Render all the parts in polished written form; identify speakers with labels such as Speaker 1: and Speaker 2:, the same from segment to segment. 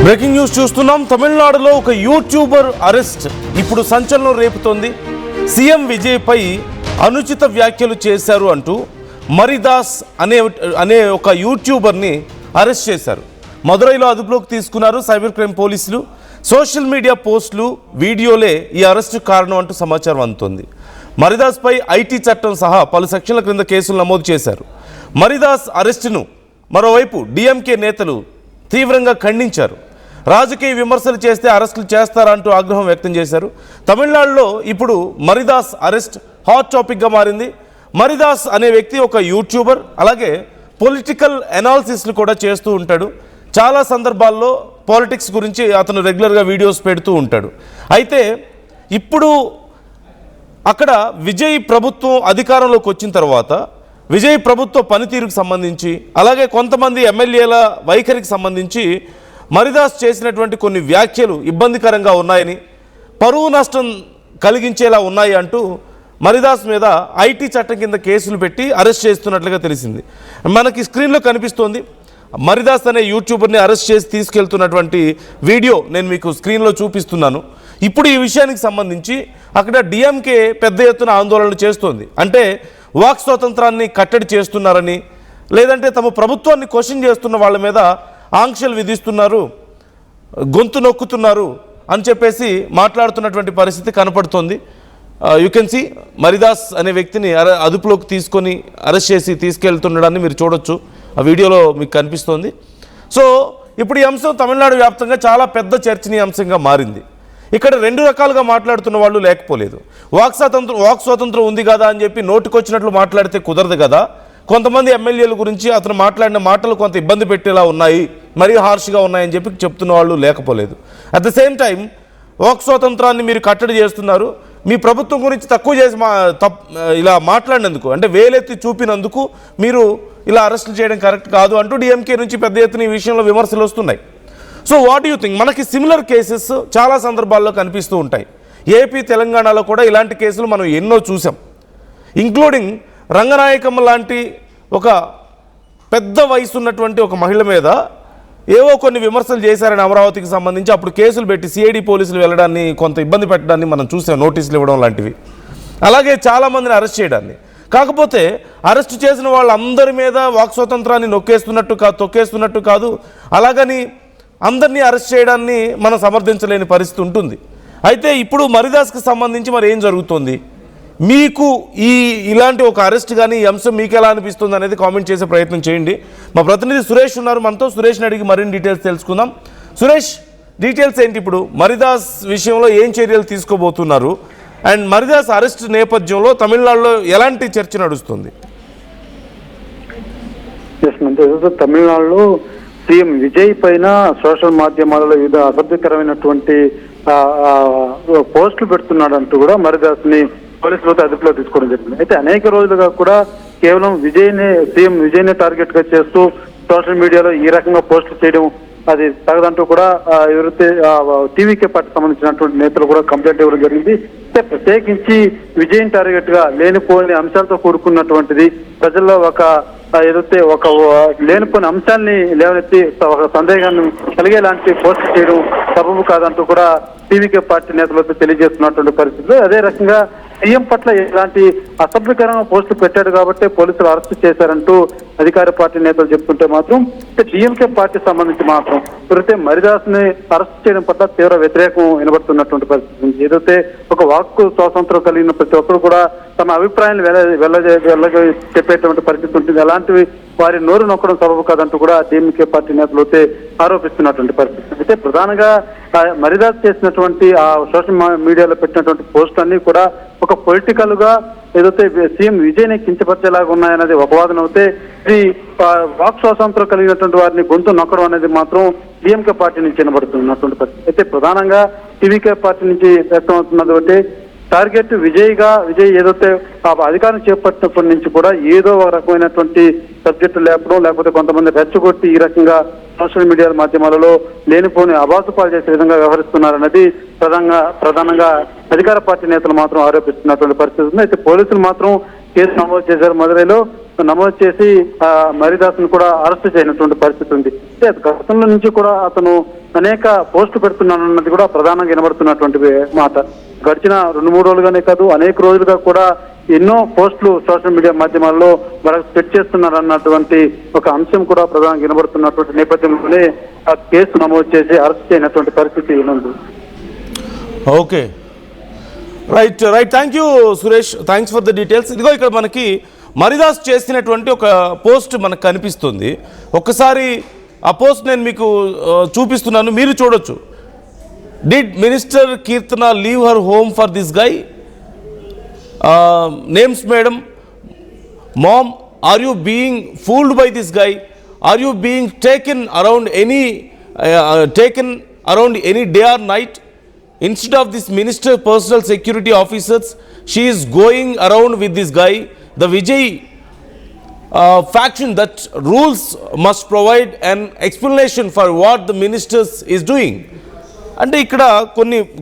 Speaker 1: Breaking news చూస్తున్నాం. తమిళనాడులో ఒక యూట్యూబర్ అరెస్ట్ ఇప్పుడు సంచలనం రేపుతోంది. సీఎం విజయ్ పై అనుచిత వ్యాఖ్యలు చేశారు అంటూ మరిదాస్ అనే ఒక యూట్యూబర్ని అరెస్ట్ చేశారు. మదురైలో అదుపులోకి తీసుకున్నారు సైబర్ క్రైమ్ పోలీసులు. సోషల్ మీడియా పోస్టులు, వీడియోలే ఈ అరెస్టు కారణం అంటూ సమాచారం అందుతోంది. మరిదాస్ పై ఐటీ చట్టం సహా పలు సెక్షన్ల క్రింద కేసులు నమోదు చేశారు. మరిదాస్ అరెస్టును మరోవైపు డిఎంకే నేతలు తీవ్రంగా ఖండించారు. రాజకీయ విమర్శలు చేస్తే అరెస్టులు చేస్తారంటూ ఆగ్రహం వ్యక్తం చేశారు. తమిళనాడులో ఇప్పుడు మరిదాస్ అరెస్ట్ హాట్ టాపిక్గా మారింది. మరిదాస్ అనే వ్యక్తి ఒక యూట్యూబర్, అలాగే పొలిటికల్ అనాలిసిస్లు కూడా చేస్తూ ఉంటాడు. చాలా సందర్భాల్లో పాలిటిక్స్ గురించి అతను రెగ్యులర్గా వీడియోస్ పెడుతూ ఉంటాడు. అయితే ఇప్పుడు అక్కడ విజయ్ ప్రభుత్వం అధికారంలోకి వచ్చిన తర్వాత విజయ్ ప్రభుత్వ పనితీరుకు సంబంధించి, అలాగే కొంతమంది ఎమ్మెల్యేల వైఖరికి సంబంధించి మరిదాస్ చేసినటువంటి కొన్ని వ్యాఖ్యలు ఇబ్బందికరంగా ఉన్నాయని, పరువు నష్టం కలిగించేలా ఉన్నాయి అంటూ మరిదాస్ మీద ఐటీ చట్టం కింద కేసులు పెట్టి అరెస్ట్ చేస్తున్నట్లుగా తెలిసింది. మనకి స్క్రీన్లో కనిపిస్తోంది. మరిదాస్ అనే యూట్యూబర్ని అరెస్ట్ చేసి తీసుకెళ్తున్నటువంటి వీడియో నేను మీకు స్క్రీన్లో చూపిస్తున్నాను. ఇప్పుడు ఈ విషయానికి సంబంధించి అక్కడ డిఎంకే పెద్ద ఎత్తున ఆందోళనలు చేస్తోంది. అంటే వాక్ స్వాతంత్రాన్ని కట్టడి చేస్తున్నారని, లేదంటే తమ ప్రభుత్వాన్ని క్వశ్చన్ చేస్తున్న వాళ్ళ మీద ఆంక్షలు విధిస్తున్నారు, గొంతు నొక్కుతున్నారు అని చెప్పేసి మాట్లాడుతున్నటువంటి పరిస్థితి కనపడుతోంది. యూ కెన్ సీ మరిదాస్ అనే వ్యక్తిని అదుపులోకి తీసుకొని అరెస్ట్ చేసి తీసుకెళ్తుండడాన్ని మీరు చూడొచ్చు. ఆ వీడియోలో మీకు కనిపిస్తోంది. సో ఇప్పుడు ఈ అంశం తమిళనాడు వ్యాప్తంగా చాలా పెద్ద చర్చనీయాంశంగా మారింది. ఇక్కడ రెండు రకాలుగా మాట్లాడుతున్న వాళ్ళు లేకపోలేదు. వాక్ స్వాతంత్రం ఉంది కదా అని చెప్పి నోటికొచ్చినట్లు మాట్లాడితే కుదరదు కదా. కొంతమంది ఎమ్మెల్యేల గురించి అతను మాట్లాడిన మాటలు కొంత ఇబ్బంది పెట్టేలా ఉన్నాయి, మరీ హార్ష్గా ఉన్నాయని చెప్పి చెప్తున్న వాళ్ళు లేకపోలేదు. At the same time walk స్వాతంత్రాన్ని మీరు కట్టడి చేస్తున్నారు, మీ ప్రభుత్వం గురించి తక్కువ చేసి ఇలా మాట్లాడినందుకు, అంటే వేలెత్తి చూపినందుకు మీరు ఇలా అరెస్టులు చేయడం కరెక్ట్ కాదు అంటూ డిఎంకే నుంచి పెద్ద ఎత్తున ఈ విషయంలో విమర్శలు వస్తున్నాయి. So what you think? మనకి సిమిలర్ కేసెస్ చాలా సందర్భాల్లో కనిపిస్తూ ఉంటాయి. ఏపీ, తెలంగాణలో కూడా ఇలాంటి కేసులు మనం ఎన్నో చూసాం. ఇంక్లూడింగ్ రంగనాయకమ్మ లాంటి ఒక పెద్ద వయసు ఉన్నటువంటి ఒక మహిళ మీద ఏవో కొన్ని విమర్శలు చేశారని అమరావతికి సంబంధించి అప్పుడు కేసులు పెట్టి సిఐడి పోలీసులు వెళ్ళడాన్ని, కొంత ఇబ్బంది పెట్టడాన్ని మనం చూసాం, నోటీసులు ఇవ్వడం లాంటివి. అలాగే చాలామందిని అరెస్ట్ చేయడాన్ని. కాకపోతే అరెస్ట్ చేసిన వాళ్ళందరి మీద వాక్ స్వాతంత్రాన్ని తొక్కేస్తున్నట్టు కాదు, అలాగని అందరినీ అరెస్ట్ చేయడాన్ని మనం సమర్థించలేని పరిస్థితి ఉంటుంది. అయితే ఇప్పుడు మరిదాస్కి సంబంధించి మరి ఏం జరుగుతుంది? మీకు ఇలాంటి ఒక అరెస్ట్ కానీ ఈ అంశం మీకు ఎలా అనిపిస్తుంది అనేది కామెంట్ చేసే ప్రయత్నం చేయండి. మా ప్రతినిధి సురేష్ ఉన్నారు మనతో. సురేష్ని అడిగి మరిన్ని డీటెయిల్స్ తెలుసుకుందాం. సురేష్, డీటెయిల్స్ ఏంటి? ఇప్పుడు మరిదాస్ విషయంలో ఏం చర్యలు తీసుకోబోతున్నారు? అండ్ మరిదాస్ అరెస్ట్ నేపథ్యంలో తమిళనాడులో ఎలాంటి చర్చ నడుస్తుంది?
Speaker 2: తమిళనాడులో సీఎం విజయ్ పైన సోషల్ మాధ్యమాలలో వివిధ అసభ్యకరమైనటువంటి పోస్టులు పెడుతున్నాడంటూ కూడా మరిదాస్ ని పోలీసులతో అదుపులో తీసుకోవడం జరిగింది. అయితే అనేక రోజులుగా కూడా కేవలం సీఎం విజయ్ నే టార్గెట్ గా చేస్తూ సోషల్ మీడియాలో ఈ రకంగా పోస్టులు చేయడం అది తగదంటూ కూడా ఎవరైతే టీవీకే పార్టీ సంబంధించినటువంటి నేతలు కూడా కంప్లైంట్ ఇవ్వడం జరిగింది. అయితే ప్రత్యేకించి విజయ్ టార్గెట్ గా లేనిపోని అంశాలతో కూడుకున్నటువంటిది, ప్రజల్లో ఏదైతే ఒక లేనిపోయిన అంశాన్ని లేవనెత్తి ఒక సందేహాన్ని కలిగేలాంటి పోస్ట్ చేయడం సబబు కాదంటూ కూడా టీవీకే పార్టీ నేతలతో తెలియజేస్తున్నటువంటి పరిస్థితులు. అదే రకంగా సీఎం పట్ల ఎలాంటి అసభ్యకరమైన పోస్టులు పెట్టాడు కాబట్టి పోలీసులు అరెస్ట్ చేశారంటూ అధికార పార్టీ నేతలు చెప్తుంటే మాత్రం డిఎంకే పార్టీ సంబంధించి మాత్రం ఎవరైతే మరిదాస్ ని అరెస్ట్ చేయడం పట్ల తీవ్ర వ్యతిరేకం వినబడుతున్నటువంటి పరిస్థితి ఉంది. ఏదైతే ఒక వాక్ స్వాతంత్రం కలిగిన ప్రతి ఒక్కరు కూడా తమ అభిప్రాయాన్ని వెళ్ళ చెప్పేటువంటి పరిస్థితి ఉంటుంది. అలాంటివి వారి నోరు నొక్కడం సబబు కాదంటూ కూడా డిఎంకే పార్టీ నేతలు అయితే ఆరోపిస్తున్నటువంటి పరిస్థితి. అయితే ప్రధానంగా మరిదాస్ చేసినటువంటి ఆ సోషల్ మీడియాలో పెట్టినటువంటి పోస్ట్ అన్ని కూడా ఒక పొలిటికల్ గా ఏదైతే సీఎం విజయ్ ని కించపరిచేలాగా ఉన్నాయనేది ఒక వాదన అవుతే, ఈ వాక్ స్వాతంత్రం కలిగినటువంటి వారిని గొంతు నొక్కడం అనేది మాత్రం డిఎంకే పార్టీ నుంచి వినబడుతున్నటువంటి పరిస్థితి. అయితే ప్రధానంగా టీవీకే పార్టీ నుంచి వ్యక్తం అవుతున్నది ఒకటి, టార్గెట్ విజయ్ ఏదైతే అధికారం చేపట్టినప్పటి నుంచి కూడా ఏదో ఒక రకమైనటువంటి సబ్జెక్టు లేపడం, లేకపోతే కొంతమంది రెచ్చగొట్టి ఈ సోషల్ మీడియా మాధ్యమాలలో లేనిపోని అబాసుపాలు చేసే విధంగా వ్యవహరిస్తున్నారన్నది ప్రధానంగా అధికార పార్టీ నేతలు మాత్రం ఆరోపిస్తున్నటువంటి పరిస్థితి ఉంది. అయితే పోలీసులు మాత్రం కేసు నమోదు చేశారు. మదురైలో నమోదు చేసి మరిదాస్ను కూడా అరెస్ట్ చేయనటువంటి పరిస్థితి ఉంది. గతంలో నుంచి కూడా అతను అనేక పోస్టులు పెడుతున్నానన్నది కూడా ప్రధానంగా వినబడుతున్నటువంటి మాట. గడిచిన 2-3 రోజులుగానే కాదు, అనేక రోజులుగా కూడా ఎన్నో పోస్టులు సోషల్ మీడియా మాధ్యమాల్లో వాళ్ళకి సెట్ చేస్తున్నారన్నటువంటి ఒక అంశం కూడా ప్రధానంగా వినబడుతున్నటువంటి నేపథ్యంలోనే ఆ కేసు నమోదు చేసి అరెస్ట్ చేయనటువంటి పరిస్థితి ఉంది.
Speaker 1: Okay, right. Thank you Suresh, thanks for the details. ఇదిగో ఇక్కడ మనకి మరిదాస్ చేసినటువంటి ఒక పోస్ట్ మనకు కనిపిస్తుంది. ఒక్కసారి ఆ పోస్ట్ నేను మీకు చూపిస్తున్నాను, మీరు చూడొచ్చు. Did minister Keerthana leave her home for this guy? Names madam, ma'am, are you being fooled by this guy? Are you being taken around any day or night? Instead of this minister personal security officers, she is going around with this guy. The Vijay faction that rules must provide an explanation for what the ministers is doing. అంటే ఇక్కడ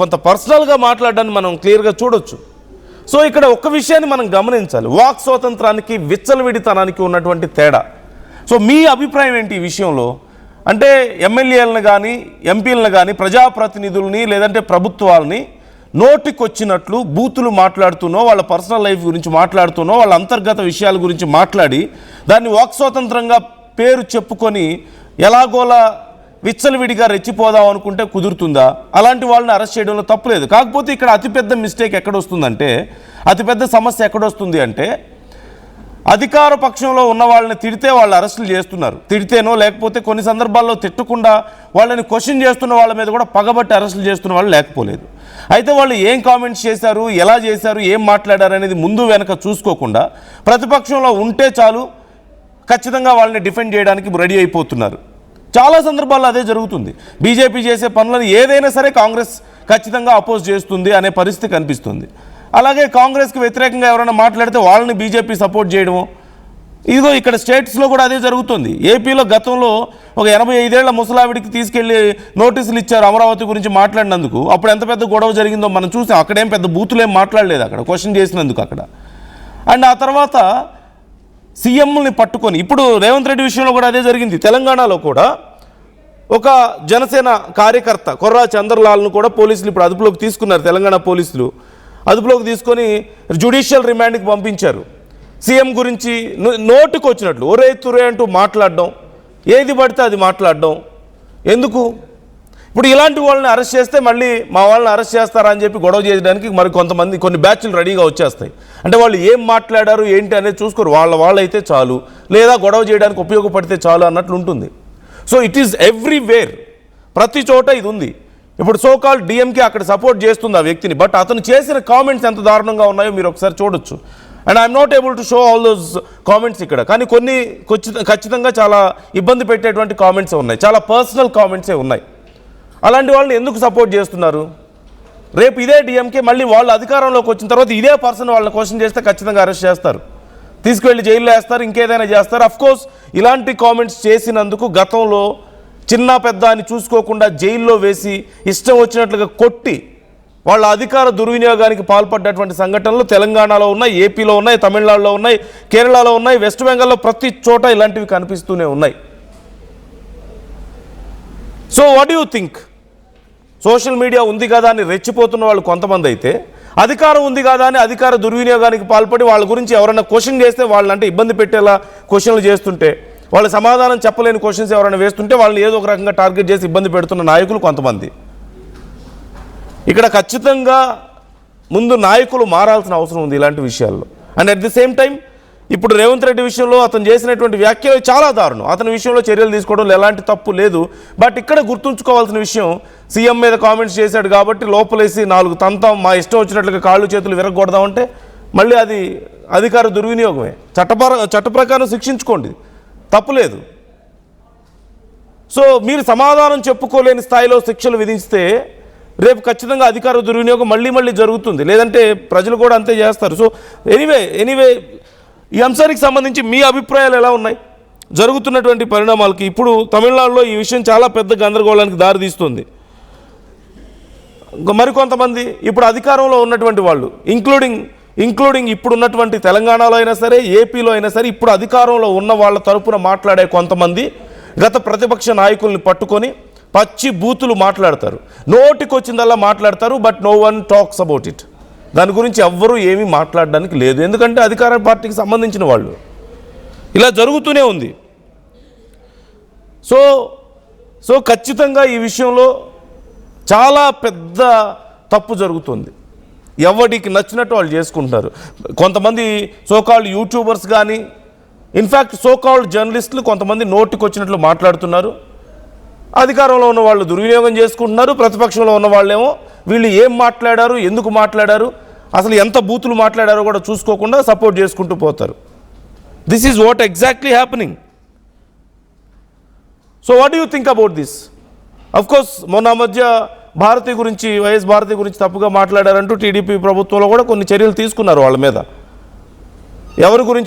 Speaker 1: కొంత పర్సనల్గా మాట్లాడడాన్ని మనం క్లియర్గా చూడొచ్చు. So ఇక్కడ ఒక్క విషయాన్ని మనం గమనించాలి, వాక్ స్వాతంత్రానికి విచ్చలవిడితనానికి ఉన్నటువంటి తేడా. సో మీ అభిప్రాయం ఏంటి ఈ విషయంలో? అంటే ఎమ్మెల్యేలను కానీ ఎంపీలను కానీ ప్రజాప్రతినిధుల్ని లేదంటే ప్రభుత్వాలని నోటికొచ్చినట్లు బూతులు మాట్లాడుతూనో, వాళ్ళ పర్సనల్ లైఫ్ గురించి మాట్లాడుతూనో, వాళ్ళ అంతర్గత విషయాల గురించి మాట్లాడి దాన్ని వాక్ స్వాతంత్రంగా పేరు చెప్పుకొని ఎలాగోలా విచ్చలవిడిగా రెచ్చిపోదాం అనుకుంటే కుదురుతుందా? అలాంటి వాళ్ళని అరెస్ట్ చేయడంలో తప్పులేదు. కాకపోతే ఇక్కడ అతిపెద్ద మిస్టేక్ ఎక్కడొస్తుందంటే, అతిపెద్ద సమస్య ఎక్కడొస్తుంది అంటే, అధికార పక్షంలో ఉన్న వాళ్ళని తిడితే వాళ్ళు అరెస్టులు చేస్తున్నారు. తిడితేనో లేకపోతే కొన్ని సందర్భాల్లో తిట్టకుండా వాళ్ళని క్వశ్చన్ చేస్తున్న వాళ్ళ మీద కూడా పగబట్టి అరెస్టులు చేస్తున్న వాళ్ళు లేకపోలేదు. అయితే వాళ్ళు ఏం కామెంట్స్ చేశారు, ఎలా చేశారు, ఏం మాట్లాడారు అనేది ముందు వెనక చూసుకోకుండా ప్రతిపక్షంలో ఉంటే చాలు ఖచ్చితంగా వాళ్ళని డిఫెండ్ చేయడానికి రెడీ అయిపోతున్నారు. చాలా సందర్భాల్లో అదే జరుగుతుంది. బీజేపీ చేసే పనులను ఏదైనా సరే కాంగ్రెస్ ఖచ్చితంగా అపోజ్ చేస్తుంది అనే పరిస్థితి కనిపిస్తుంది. అలాగే కాంగ్రెస్కి వ్యతిరేకంగా ఎవరైనా మాట్లాడితే వాళ్ళని బీజేపీ సపోర్ట్ చేయడము, ఇదిగో ఇక్కడ స్టేట్స్లో కూడా అదే జరుగుతుంది. ఏపీలో గతంలో ఒక 85 ఏళ్ల ముసలావిడికి తీసుకెళ్లి నోటీసులు ఇచ్చారు అమరావతి గురించి మాట్లాడినందుకు. అప్పుడు ఎంత పెద్ద గొడవ జరిగిందో మనం చూసాం. అక్కడేం పెద్ద బూతులేం మాట్లాడలేదు అక్కడ, క్వశ్చన్ చేసినందుకు అక్కడ. అండ్ ఆ తర్వాత సీఎంని పట్టుకొని, ఇప్పుడు రేవంత్ రెడ్డి విషయంలో కూడా అదే జరిగింది. తెలంగాణలో కూడా ఒక జనసేన కార్యకర్త కొర్రా చంద్రలాల్ను కూడా పోలీసులు ఇప్పుడు అదుపులోకి తీసుకున్నారు. తెలంగాణ పోలీసులు అదుపులోకి తీసుకొని జ్యుడిషియల్ రిమాండ్కి పంపించారు. సీఎం గురించి నోటుకు వచ్చినట్లు ఒరే తురే అంటూ మాట్లాడడం, ఏది పడితే అది మాట్లాడడం ఎందుకు? ఇప్పుడు ఇలాంటి వాళ్ళని అరెస్ట్ చేస్తే మళ్ళీ మా వాళ్ళని అరెస్ట్ చేస్తారా అని చెప్పి గొడవ చేయడానికి మరి కొన్ని బ్యాచ్లు రెడీగా వచ్చేస్తాయి. అంటే వాళ్ళు ఏం మాట్లాడారు ఏంటి అనేది చూసుకోరు, వాళ్ళైతే చాలు, లేదా గొడవ చేయడానికి ఉపయోగపడితే చాలు అన్నట్లు ఉంటుంది. సో ఇట్ ఈస్ ఎవ్రీవేర్, ప్రతి చోట ఇది ఉంది. ఇప్పుడు సోకాల్ డిఎంకే అక్కడ సపోర్ట్ చేస్తుంది ఆ వ్యక్తిని, బట్ అతను చేసిన కామెంట్స్ ఎంత దారుణంగా ఉన్నాయో మీరు ఒకసారి చూడొచ్చు. And I'm not able to show all those comments ఇక్కడ, కానీ కొన్ని ఖచ్చితంగా చాలా ఇబ్బంది పెట్టేటువంటి కామెంట్సే ఉన్నాయి, చాలా పర్సనల్ కామెంట్సే ఉన్నాయి. అలాంటి వాళ్ళని ఎందుకు సపోర్ట్ చేస్తున్నారు? రేపు ఇదే డిఎంకే మళ్ళీ వాళ్ళు అధికారంలోకి వచ్చిన తర్వాత ఇదే పర్సన్ వాళ్ళని క్వశ్చన్ చేస్తే ఖచ్చితంగా అరెస్ట్ చేస్తారు, తీసుకువెళ్ళి జైల్లో వేస్తారు, ఇంకేదైనా చేస్తారు. అఫ్కోర్స్ ఇలాంటి కామెంట్స్ చేసినందుకు గతంలో చిన్న పెద్ద అని చూసుకోకుండా జైల్లో వేసి ఇష్టం వచ్చినట్లుగా కొట్టి వాళ్ళ అధికార దుర్వినియోగానికి పాల్పడ్డటువంటి సంఘటనలు తెలంగాణలో ఉన్నాయి, ఏపీలో ఉన్నాయి, తమిళనాడులో ఉన్నాయి, కేరళలో ఉన్నాయి, వెస్ట్ బెంగాల్లో ప్రతి చోట ఇలాంటివి కనిపిస్తూనే ఉన్నాయి. So what you think? Social media ఉంది కదా అని రెచ్చిపోతున్న వాళ్ళు కొంతమంది అయితే, అధికారం ఉంది కదా అని అధికార దుర్వినియోగానికి పాల్పడి వాళ్ళ గురించి ఎవరైనా క్వశ్చన్ చేస్తే వాళ్ళంటే ఇబ్బంది పెట్టేలా క్వశ్చన్లు చేస్తుంటే, వాళ్ళు సమాధానం చెప్పలేని క్వశ్చన్స్ ఎవరైనా వేస్తుంటే వాళ్ళని ఏదో ఒక రకంగా టార్గెట్ చేసి ఇబ్బంది పెడుతున్న నాయకులు కొంతమంది. ఇక్కడ ఖచ్చితంగా ముందు నాయకులు మారాల్సిన అవసరం ఉంది ఇలాంటి విషయాల్లో. And at the same time ఇప్పుడు రేవంత్ రెడ్డి విషయంలో అతను చేసినటువంటి వ్యాఖ్యలు చాలా దారుణం. అతని విషయంలో చర్యలు తీసుకోవడంలో ఎలాంటి తప్పు లేదు. బట్ ఇక్కడ గుర్తుంచుకోవాల్సిన విషయం, సీఎం మీద కామెంట్స్ చేశాడు కాబట్టి లోపలేసి 4 తంతం మా ఇష్టం వచ్చినట్లుగా కాళ్ళు చేతులు విరగొడదామంటే మళ్ళీ అది అధికార దుర్వినియోగమే. చట్ట ప్రకారం శిక్షించుకోండి, తప్పులేదు. సో మీరు సమాధానం చెప్పుకోలేని స్థాయిలో శిక్షలు విధిస్తే రేపు ఖచ్చితంగా అధికార దుర్వినియోగం మళ్ళీ జరుగుతుంది, లేదంటే ప్రజలు కూడా అంతే చేస్తారు. సో ఎనీవే ఈ అంశానికి సంబంధించి మీ అభిప్రాయాలు ఎలా ఉన్నాయి జరుగుతున్నటువంటి పరిణామాలకి? ఇప్పుడు తమిళనాడులో ఈ విషయం చాలా పెద్ద గందరగోళానికి దారితీస్తుంది. మరికొంతమంది ఇప్పుడు అధికారంలో ఉన్నటువంటి వాళ్ళు ఇంక్లూడింగ్ ఇప్పుడున్నటువంటి తెలంగాణలో అయినా సరే, ఏపీలో అయినా సరే, ఇప్పుడు అధికారంలో ఉన్న వాళ్ళ తరపున మాట్లాడే కొంతమంది గత ప్రతిపక్ష నాయకుల్ని పట్టుకొని పచ్చి బూతులు మాట్లాడతారు, నోటికొచ్చిందల్లా మాట్లాడతారు. But no one talks about it. దాని గురించి ఎవ్వరూ ఏమీ మాట్లాడడానికి లేదు, ఎందుకంటే అధికార పార్టీకి సంబంధించిన వాళ్ళు. ఇలా జరుగుతూనే ఉంది. సో ఖచ్చితంగా ఈ విషయంలో చాలా పెద్ద తప్పు జరుగుతుంది. ఎవరికి నచ్చినట్టు వాళ్ళు చేసుకుంటున్నారు. కొంతమంది సోకాల్డ్ యూట్యూబర్స్ కానీ, ఇన్ఫ్యాక్ట్ సోకాల్డ్ జర్నలిస్టులు కొంతమంది నోటికొచ్చినట్లు మాట్లాడుతున్నారు. అధికారంలో ఉన్న వాళ్ళు దుర్వినియోగం చేసుకుంటున్నారు, ప్రతిపక్షంలో ఉన్న వాళ్ళేమో వీళ్ళు ఏం మాట్లాడారు, ఎందుకు మాట్లాడారు, అసలు ఎంత బూతులు మాట్లాడారో కూడా చూసుకోకుండా సపోర్ట్ చేసుకుంటూ పోతారు. This is what exactly happening. So what do you think about this? Of course మొన్న మధ్య భారతి గురించి, వైఎస్ భారతి గురించి తప్పుగా మాట్లాడారంటూ టీడీపీ ప్రభుత్వంలో కూడా కొన్ని చర్యలు తీసుకున్నారు వాళ్ళ మీద. ఎవరి గురించి